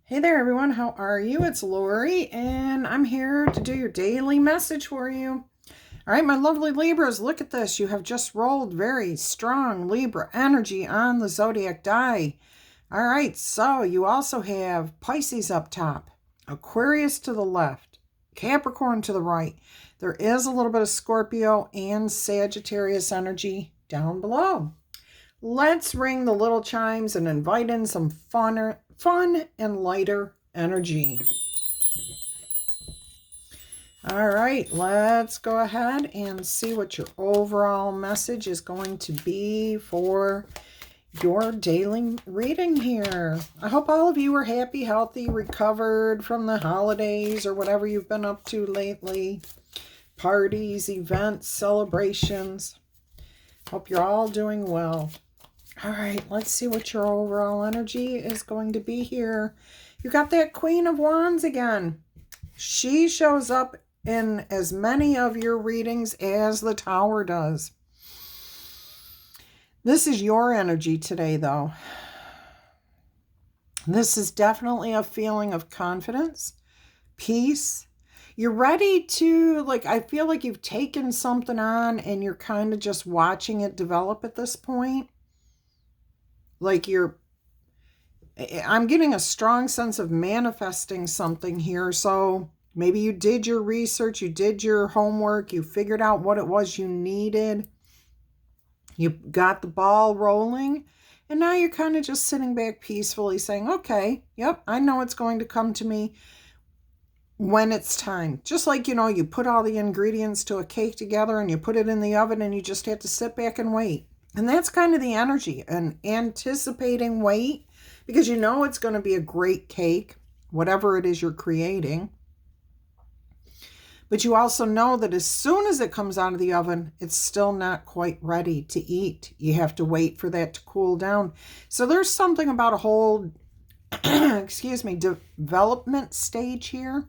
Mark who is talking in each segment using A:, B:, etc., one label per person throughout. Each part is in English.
A: Hey there, everyone. How are you? It's Laurie, and I'm here to do your daily message for you. All right, my lovely Libras, look at this. You have just rolled very strong Libra energy on the zodiac die. All right, so you also have Pisces up top, Aquarius to the left, Capricorn to the right. There is a little bit of Scorpio and Sagittarius energy down below. Let's ring the little chimes and invite in some fun and lighter energy. All right, let's go ahead and see what your overall message is going to be for your daily reading here. I hope all of you are happy, healthy, recovered from the holidays or whatever you've been up to lately. Parties, events, celebrations. Hope you're all doing well. All right, let's see what your overall energy is going to be here. You got that Queen of Wands again. She shows up in as many of your readings as the Tower does. This is your energy today, though. This is definitely a feeling of confidence, peace. You're ready to, I feel like you've taken something on and you're kind of just watching it develop at this point. I'm getting a strong sense of manifesting something here. So maybe you did your research, you did your homework, you figured out what it was you needed. You got the ball rolling, and now you're kind of just sitting back peacefully saying, okay, yep, I know it's going to come to me when it's time. Just like, you put all the ingredients to a cake together and you put it in the oven and you just have to sit back and wait. And that's kind of the energy, and anticipating wait, because it's going to be a great cake, whatever it is you're creating. But you also know that as soon as it comes out of the oven, it's still not quite ready to eat. You have to wait for that to cool down. So there's something about a whole, development stage here.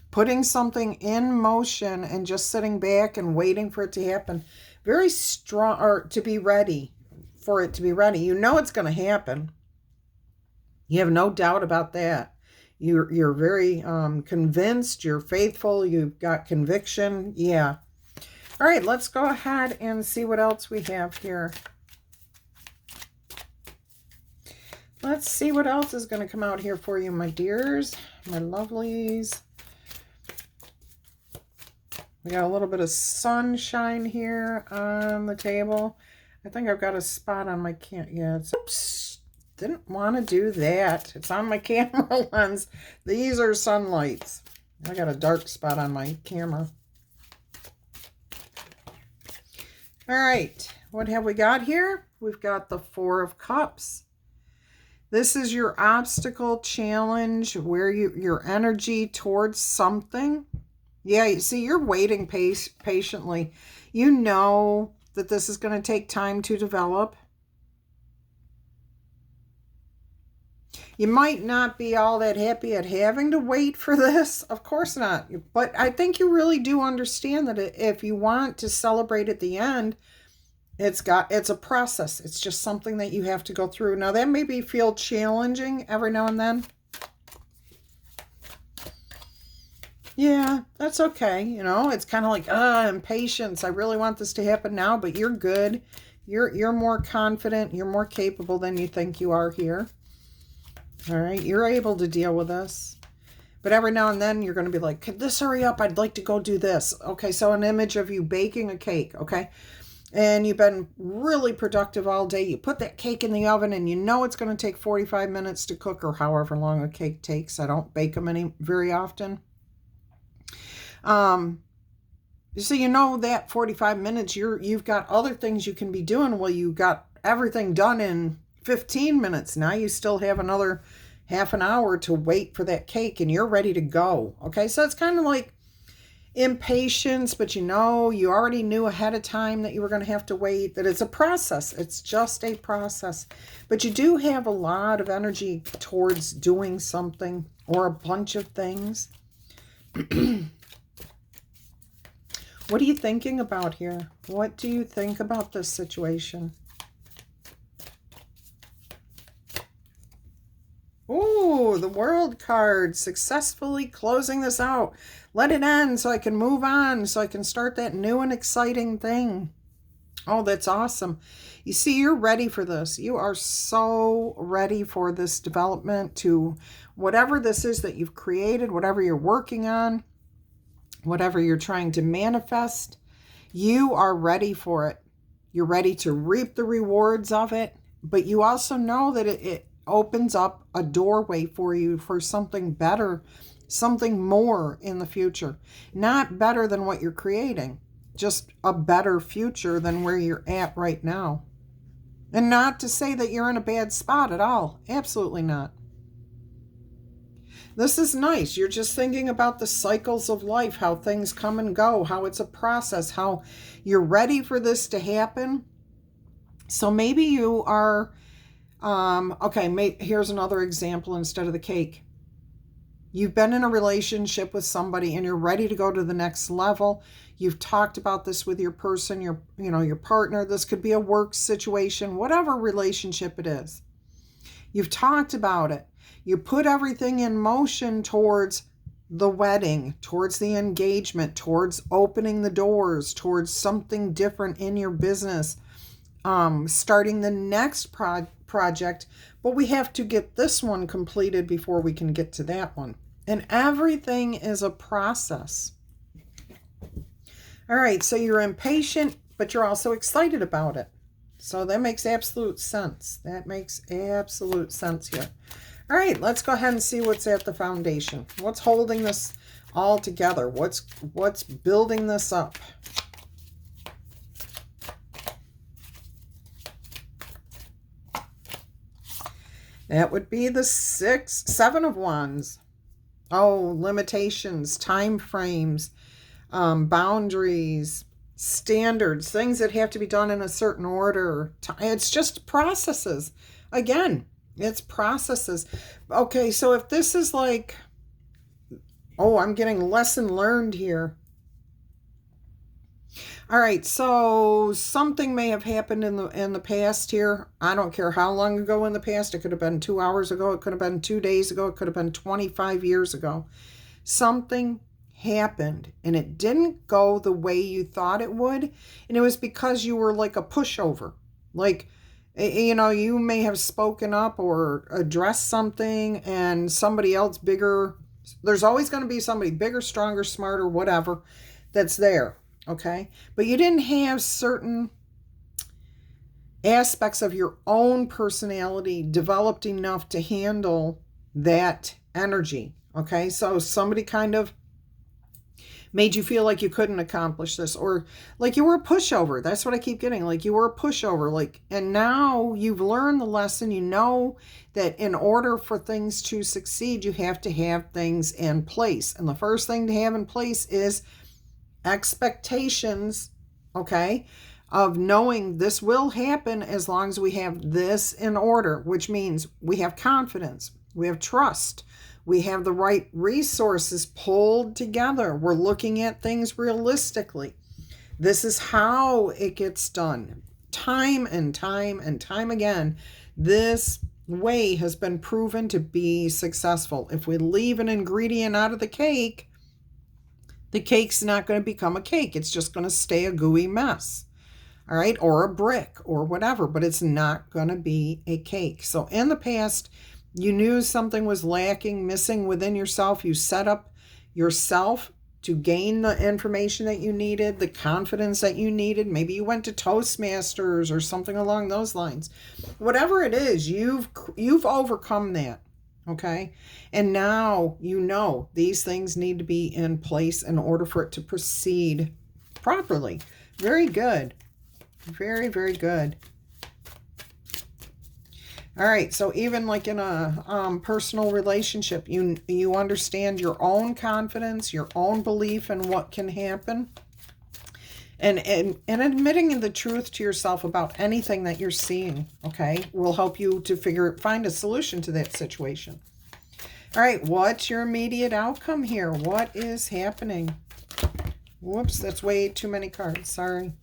A: Putting something in motion and just sitting back and waiting for it to happen. Very strong, or to be ready, for it to be ready. It's going to happen. You have no doubt about that. You're very convinced, you're faithful, you've got conviction. Yeah. All right, let's go ahead and see what else we have here. Let's see what else is going to come out here for you, my dears, my lovelies. We got a little bit of sunshine here on the table. I think I've got a spot on my camera. Yeah, oops, didn't want to do that. It's on my camera lens. These are sunlights. I got a dark spot on my camera. All right, what have we got here? We've got the Four of Cups. This is your obstacle challenge, where your energy towards something. Yeah, you see, you're waiting patiently. You know that this is going to take time to develop. You might not be all that happy at having to wait for this. Of course not. But I think you really do understand that if you want to celebrate at the end, it's a process. It's just something that you have to go through. Now, that maybe feel challenging every now and then. Yeah, that's okay. It's kind of like, impatience. I really want this to happen now, but you're good. You're more confident. You're more capable than you think you are here. All right, you're able to deal with this. But every now and then you're going to be like, could this hurry up? I'd like to go do this. Okay, so an image of you baking a cake, okay? And you've been really productive all day. You put that cake in the oven and it's going to take 45 minutes to cook, or however long a cake takes. I don't bake them very often. So that 45 minutes, you've got other things you can be doing. Well, you got everything done in 15 minutes. Now you still have another half an hour to wait for that cake, and you're ready to go. Okay, so it's kind of like impatience, but you already knew ahead of time that you were going to have to wait, that it's a process. It's just a process. But you do have a lot of energy towards doing something or a bunch of things. What are you thinking about here? What do you think about this situation? Ooh, Oh, the World card, successfully closing this out. Let it end so I can move on, so I can start that new and exciting thing. Oh, that's awesome. You see, you're ready for this. You are so ready for this development to whatever this is that you've created, whatever you're working on, whatever you're trying to manifest. You are ready for it. You're ready to reap the rewards of it, but you also know that it opens up a doorway for you for something better, something more in the future. Not better than what you're creating, just a better future than where you're at right now. And not to say that you're in a bad spot at all. Absolutely not. This is nice. You're just thinking about the cycles of life, how things come and go, how it's a process, how you're ready for this to happen. So maybe you are, here's another example instead of the cake. You've been in a relationship with somebody and you're ready to go to the next level. You've talked about this with your person, your partner. This could be a work situation, whatever relationship it is. You've talked about it. You put everything in motion towards the wedding, towards the engagement, towards opening the doors, towards something different in your business, starting the next project. But we have to get this one completed before we can get to that one. And everything is a process. All right, so you're impatient, but you're also excited about it. So that makes absolute sense. That makes absolute sense here. All right, let's go ahead and see what's at the foundation. What's holding this all together? What's building this up? That would be the Seven of Wands. Oh, limitations, time frames, boundaries, standards, things that have to be done in a certain order. It's just processes. Again, it's processes. Okay, so if this is like, oh, I'm getting lesson learned here. All right, so something may have happened in the past here. I don't care how long ago in the past. It could have been 2 hours ago. It could have been 2 days ago. It could have been 25 years ago. Something happened and it didn't go the way you thought it would. And it was because you were like a pushover. Like, you may have spoken up or addressed something and somebody else bigger. There's always going to be somebody bigger, stronger, smarter, whatever, that's there. Okay. But you didn't have certain aspects of your own personality developed enough to handle that energy. Okay. So somebody kind of made you feel like you couldn't accomplish this, or like you were a pushover. That's what I keep getting. Like you were a pushover, and now you've learned the lesson. You know that in order for things to succeed, you have to have things in place. And the first thing to have in place is expectations, okay, of knowing this will happen as long as we have this in order, which means we have confidence, we have trust, we have the right resources pulled together. We're looking at things realistically. This is how it gets done. Time and time and time again, this way has been proven to be successful. If we leave an ingredient out of the cake's not going to become a cake. It's just going to stay a gooey mess. All right, or a brick or whatever, but it's not going to be a cake. So in the past, you knew something was lacking, missing within yourself. You set up yourself to gain the information that you needed, the confidence that you needed. Maybe you went to Toastmasters or something along those lines. Whatever it is, you've overcome that, okay? And now you know these things need to be in place in order for it to proceed properly. Very good. Very, very good. All right, so even like in a personal relationship, you understand your own confidence, your own belief in what can happen, and admitting the truth to yourself about anything that you're seeing, okay, will help you to find a solution to that situation. All right, what's your immediate outcome here? What is happening? Whoops, that's way too many cards. Sorry.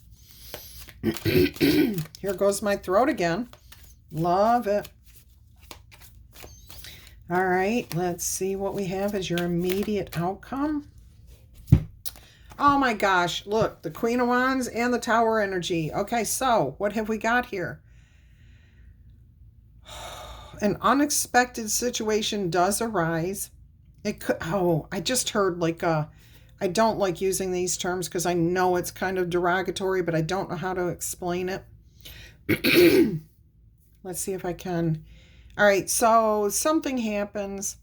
A: Here goes my throat again. Love it. All right, let's see what we have as your immediate outcome. Oh my gosh, look, the Queen of Wands and the Tower energy. Okay, so what have we got here? An unexpected situation does arise. It could, I just heard like I don't like using these terms because I know it's kind of derogatory, but I don't know how to explain it. Let's see if I can. All right, so something happens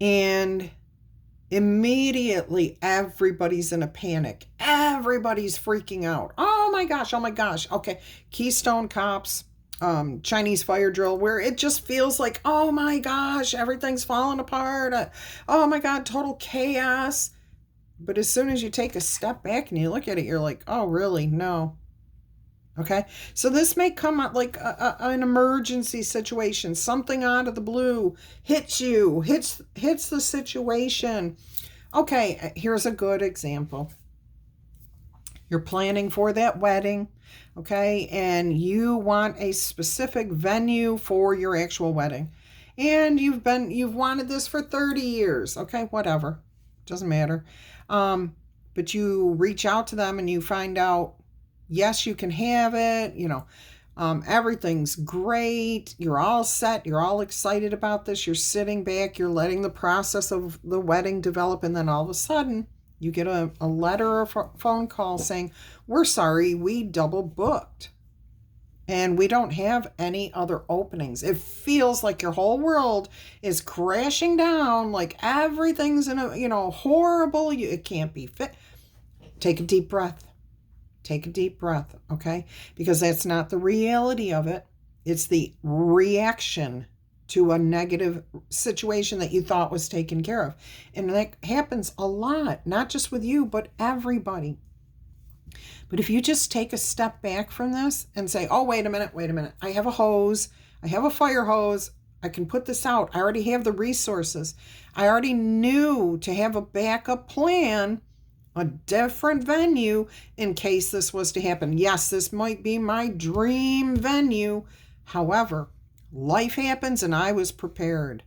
A: and immediately everybody's in a panic. Everybody's freaking out. Oh my gosh, oh my gosh. Okay, Keystone Cops, Chinese fire drill, where it just feels like, oh my gosh, everything's falling apart. Oh my God, total chaos. But as soon as you take a step back and you look at it, you're like, oh, really? No. Okay, so this may come out like an emergency situation. Something out of the blue hits you, hits the situation. Okay, here's a good example. You're planning for that wedding, okay, and you want a specific venue for your actual wedding. And you've wanted this for 30 years, okay, whatever. Doesn't matter. But you reach out to them and you find out, yes, you can have it, everything's great. You're all set. You're all excited about this. You're sitting back. You're letting the process of the wedding develop. And then all of a sudden, you get a letter or phone call saying, we're sorry, we double booked. And we don't have any other openings. It feels like your whole world is crashing down, like everything's in a, horrible, it can't be fit. Take a deep breath. Take a deep breath, okay? Because that's not the reality of it. It's the reaction to a negative situation that you thought was taken care of. And that happens a lot, not just with you, but everybody. But if you just take a step back from this and say, oh, wait a minute. I have a hose. I have a fire hose. I can put this out. I already have the resources. I already knew to have a backup plan, a different venue in case this was to happen. Yes, this might be my dream venue. However, life happens and I was prepared.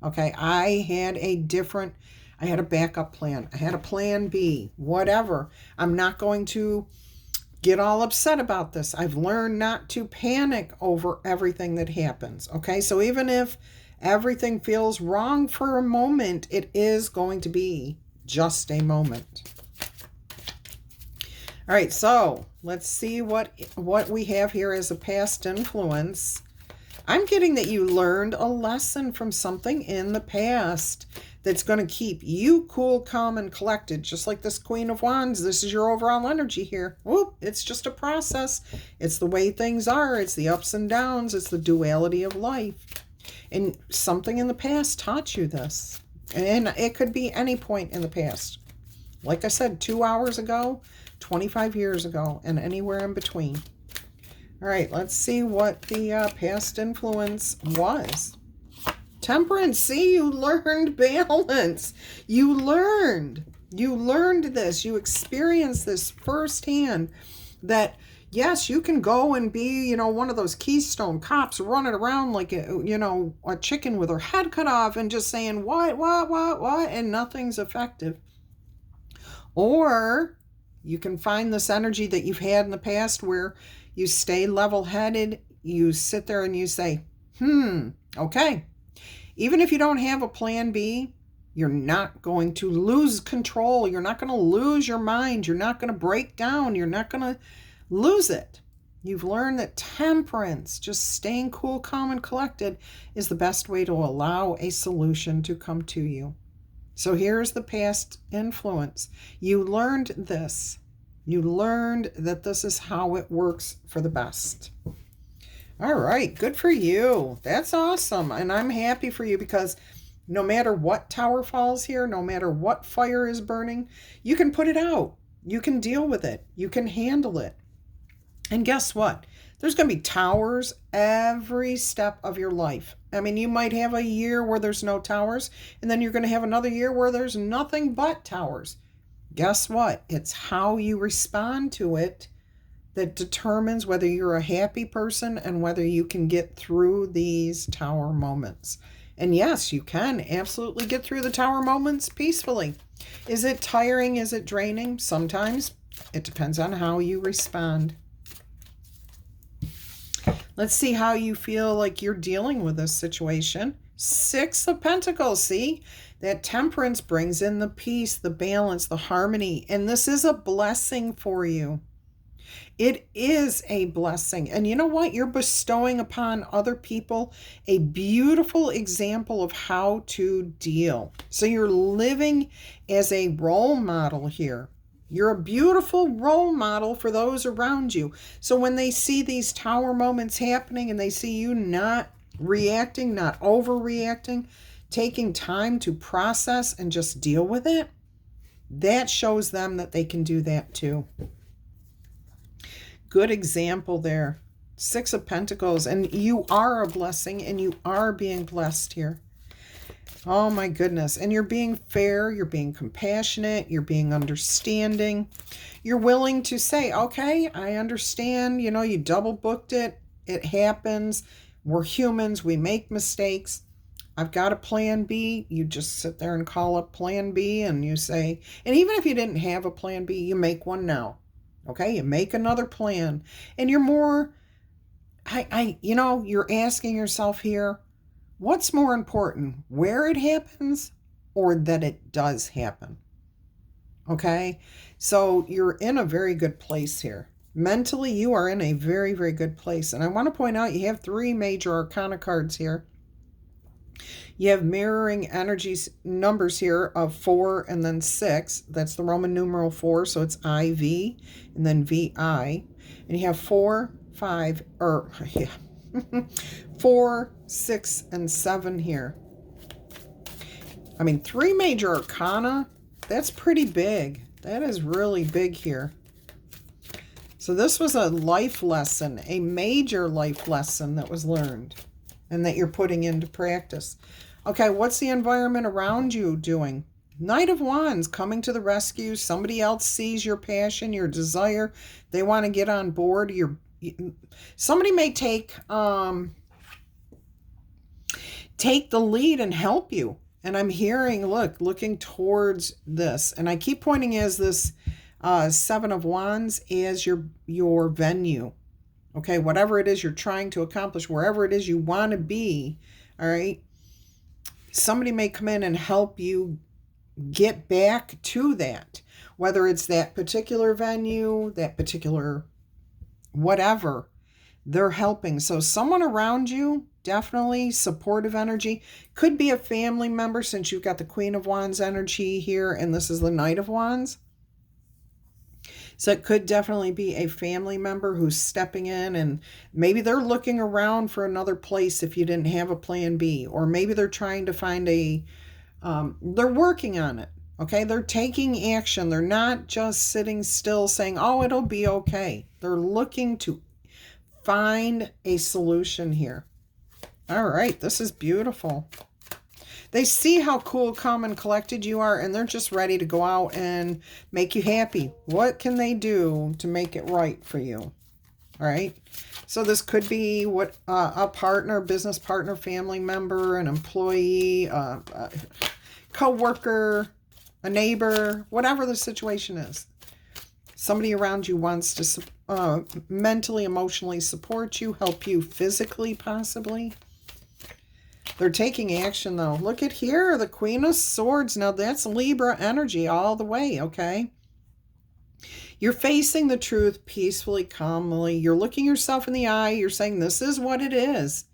A: Okay, I had a backup plan. I had a plan B, whatever. I'm not going to get all upset about this. I've learned not to panic over everything that happens. Okay, so even if everything feels wrong for a moment, it is going to be just a moment. All right, so let's see what we have here as a past influence. I'm getting that you learned a lesson from something in the past that's going to keep you cool, calm, and collected, just like this Queen of Wands. This is your overall energy here. Whoop, it's just a process. It's the way things are. It's the ups and downs. It's the duality of life. And something in the past taught you this. And it could be any point in the past. Like I said, 2 hours ago, 25 years ago, and anywhere in between. All right, let's see what the past influence was. Temperance. See, you learned balance. You learned this. You experienced this firsthand that, yes, you can go and be, one of those Keystone Cops running around like, a chicken with her head cut off and just saying, what, and nothing's effective. Or you can find this energy that you've had in the past where you stay level-headed, you sit there and you say, okay. Even if you don't have a plan B, you're not going to lose control. You're not going to lose your mind. You're not going to break down. You're not going to lose it. You've learned that temperance, just staying cool, calm, and collected, is the best way to allow a solution to come to you. So here's the past influence. You learned this. You learned that this is how it works for the best. All right, good for you. That's awesome. And I'm happy for you because no matter what tower falls here, no matter what fire is burning, you can put it out. You can deal with it. You can handle it. And guess what? There's going to be towers every step of your life. I mean, you might have a year where there's no towers, and then you're going to have another year where there's nothing but towers. Guess what? It's how you respond to it that determines whether you're a happy person and whether you can get through these tower moments. And yes, you can absolutely get through the tower moments peacefully. Is it tiring? Is it draining? Sometimes. It depends on how you respond. Let's see how you feel like you're dealing with this situation. 6 of Pentacles, see? That temperance brings in the peace, the balance, the harmony. And this is a blessing for you. It is a blessing. And you know what? You're bestowing upon other people a beautiful example of how to deal. So you're living as a role model here. You're a beautiful role model for those around you. So when they see these tower moments happening and they see you not reacting, not overreacting, taking time to process and just deal with it, that shows them that they can do that too. Good example there. 6 of Pentacles. And you are a blessing and you are being blessed here. Oh my goodness. And you're being fair. You're being compassionate. You're being understanding. You're willing to say, okay, I understand. You know, you double booked it. It happens. We're humans. We make mistakes. I've got a plan B. You just sit there and call up plan B and you say, and even if you didn't have a plan B, you make one now. Okay, you make another plan and you're more, you're asking yourself here, what's more important, where it happens or that it does happen? Okay, so you're in a very good place here. Mentally, you are in a very, very good place. And I want to point out you have 3 major arcana cards here. You have mirroring energies, numbers here of 4 and then 6. That's the Roman numeral 4, so it's IV and then VI. And you have 4, 6, and 7 here. I mean, 3 major arcana, that's pretty big. That is really big here. So this was a life lesson, a major life lesson that was learned and that you're putting into practice. Okay, what's the environment around you doing? Knight of Wands coming to the rescue. Somebody else sees your passion, your desire. They want to get on board. Somebody may take the lead and help you. And I'm hearing, looking towards this. And I keep pointing as this 7 of Wands as your venue. Okay, whatever it is you're trying to accomplish, wherever it is you want to be, all right? Somebody may come in and help you get back to that, whether it's that particular venue, that particular whatever, they're helping. So someone around you, definitely supportive energy. Could be a family member since you've got the Queen of Wands energy here and this is the Knight of Wands. So it could definitely be a family member who's stepping in and maybe they're looking around for another place if you didn't have a plan B. Or maybe they're trying to find they're working on it. Okay, they're taking action. They're not just sitting still saying, oh, it'll be okay. They're looking to find a solution here. All right, this is beautiful. They see how cool, calm, and collected you are, and they're just ready to go out and make you happy. What can they do to make it right for you? All right. So this could be a partner, business partner, family member, an employee, a co-worker, a neighbor, whatever the situation is. Somebody around you wants to mentally, emotionally support you, help you physically, possibly. They're taking action, though. Look at here, the Queen of Swords. Now, that's Libra energy all the way, okay? You're facing the truth peacefully, calmly. You're looking yourself in the eye. You're saying, this is what it is,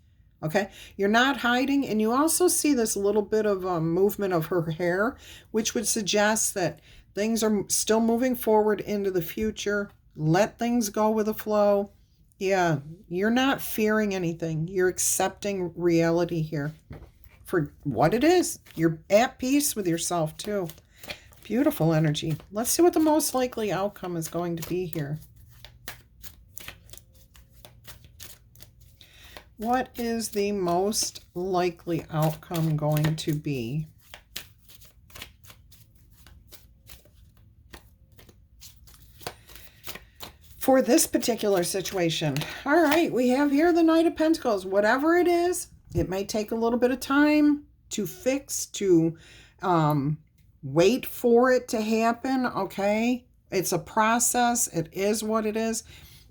A: okay? You're not hiding, and you also see this little bit of movement of her hair, which would suggest that things are still moving forward into the future. Let things go with the flow. Yeah, you're not fearing anything. You're accepting reality here for what it is. You're at peace with yourself, too. Beautiful energy. Let's see what the most likely outcome is going to be here. What is the most likely outcome going to be? for this particular situation. All right, we have here the Knight of Pentacles. Whatever it is, it may take a little bit of time to fix, to wait for it to happen, okay? It's a process. It is what it is.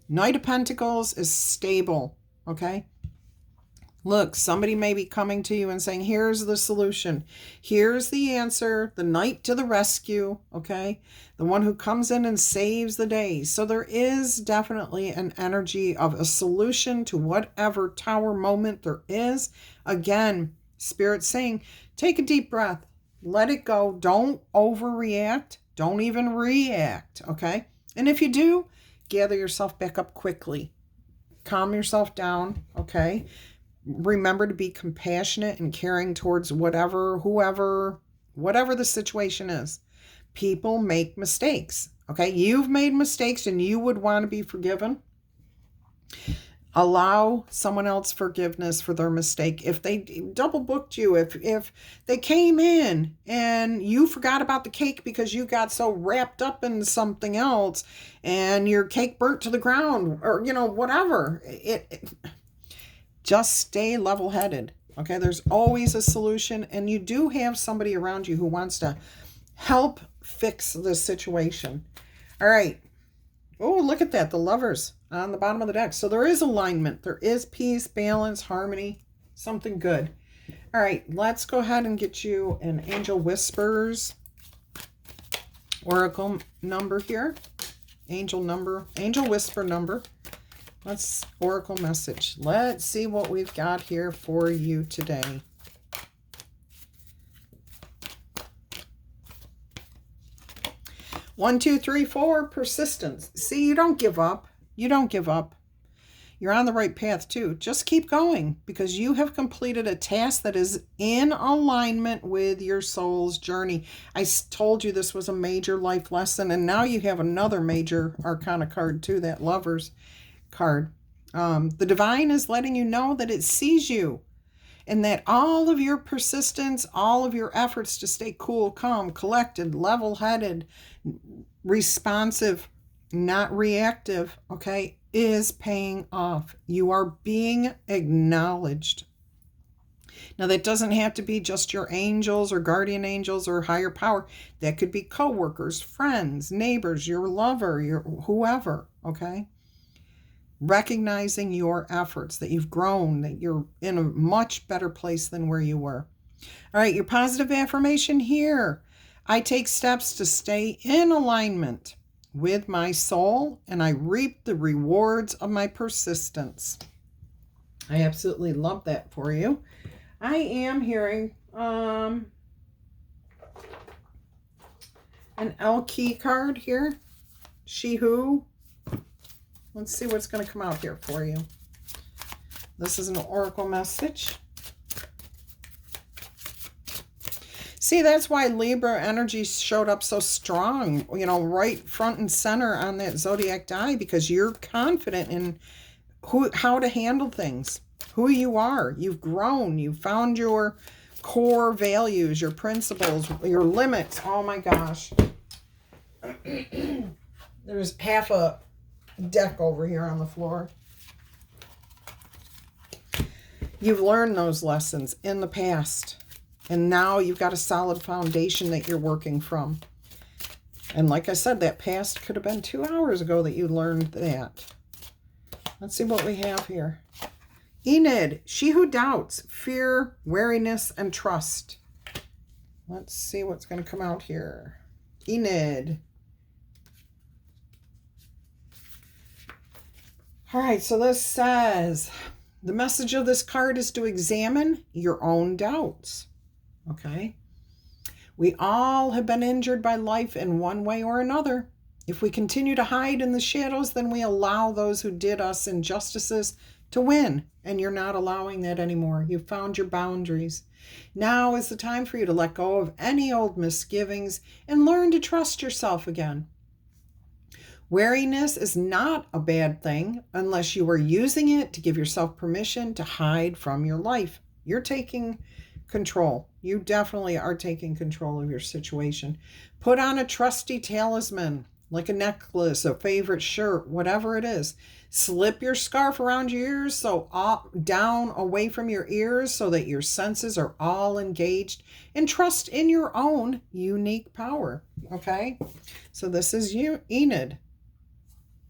A: Knight of Pentacles is stable, okay? Look, somebody may be coming to you and saying, here's the solution. Here's the answer. The knight to the rescue, okay? The one who comes in and saves the day. So there is definitely an energy of a solution to whatever tower moment there is. Again, Spirit's saying, take a deep breath. Let it go. Don't overreact. Don't even react, okay? And if you do, gather yourself back up quickly. Calm yourself down, okay? Remember to be compassionate and caring towards whatever the situation is. People make mistakes, okay? You've made mistakes and you would want to be forgiven. Allow someone else forgiveness for their mistake. If they double booked you, if they came in and you forgot about the cake because you got so wrapped up in something else and your cake burnt to the ground, or, whatever, just stay level-headed, okay? There's always a solution, and you do have somebody around you who wants to help fix the situation. All right. Oh, look at that. The Lovers on the bottom of the deck. So there is alignment. There is peace, balance, harmony, something good. All right. Let's go ahead and get you an Angel Whispers oracle number here. Angel Whisper number. Let's oracle message. Let's see what we've got here for you today. One, two, three, four, persistence. See, you don't give up. You don't give up. You're on the right path too. Just keep going because you have completed a task that is in alignment with your soul's journey. I told you this was a major life lesson, and now you have another major arcana card too, that Lovers card. The divine is letting you know that it sees you and that all of your persistence, all of your efforts to stay cool, calm, collected, level-headed, responsive, not reactive, okay, is paying off. You are being acknowledged. Now, that doesn't have to be just your angels or guardian angels or higher power. That could be coworkers, friends, neighbors, your lover, your whoever, okay? Recognizing your efforts, that you've grown, that you're in a much better place than where you were. All right, your positive affirmation here. I take steps to stay in alignment with my soul, and I reap the rewards of my persistence. I absolutely love that for you. I am hearing an L key card here. She who. Let's see what's going to come out here for you. This is an oracle message. See, that's why Libra energy showed up so strong, right front and center on that zodiac die, because you're confident in how to handle things, who you are. You've grown. You've found your core values, your principles, your limits. Oh, my gosh. There's half a deck over here on the floor. You've learned those lessons in the past, and now you've got a solid foundation that you're working from. And like I said, that past could have been 2 hours ago that you learned that. Let's see what we have here. Enid, she who doubts, fear, wariness, and trust. Let's see what's going to come out here. Enid. All right, so this says, the message of this card is to examine your own doubts, okay? We all have been injured by life in one way or another. If we continue to hide in the shadows, then we allow those who did us injustices to win, and you're not allowing that anymore. You've found your boundaries. Now is the time for you to let go of any old misgivings and learn to trust yourself again. Wariness is not a bad thing unless you are using it to give yourself permission to hide from your life. You're taking control. You definitely are taking control of your situation. Put on a trusty talisman like a necklace, a favorite shirt, whatever it is. Slip your scarf around your ears, so up, down, away from your ears, so that your senses are all engaged, and trust in your own unique power. Okay? So this is you, Enid.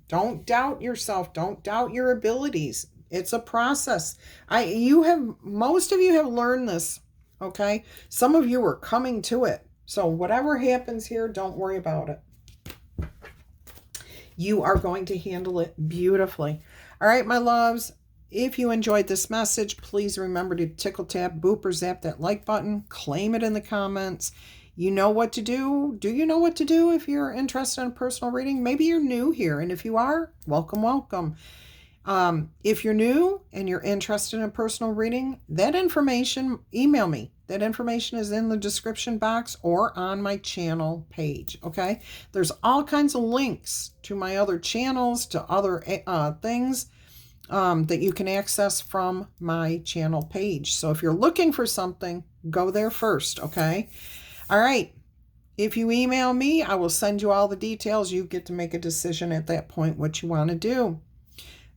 A: Don't doubt yourself. Don't doubt your abilities. It's a process. Most of you have learned this. Okay? Some of you are coming to it. So whatever happens here, don't worry about it. You are going to handle it beautifully. All right, my loves. If you enjoyed this message, please remember to tickle, tap, boop, or zap that like button. Claim it in the comments. You know what to do. Do you know what to do if you're interested in a personal reading? Maybe you're new here. And if you are, welcome, welcome. If you're new and you're interested in a personal reading, that information, email me. That information is in the description box or on my channel page, okay? There's all kinds of links to my other channels, to other things that you can access from my channel page. So if you're looking for something, go there first, okay? All right. If you email me, I will send you all the details. You get to make a decision at that point what you want to do.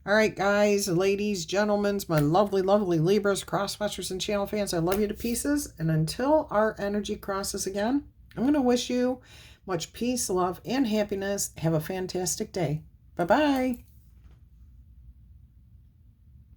A: All right, guys, ladies, gentlemen, my lovely, lovely Libras, crosswatchers, and channel fans, I love you to pieces. And until our energy crosses again, I'm going to wish you much peace, love, and happiness. Have a fantastic day. Bye-bye.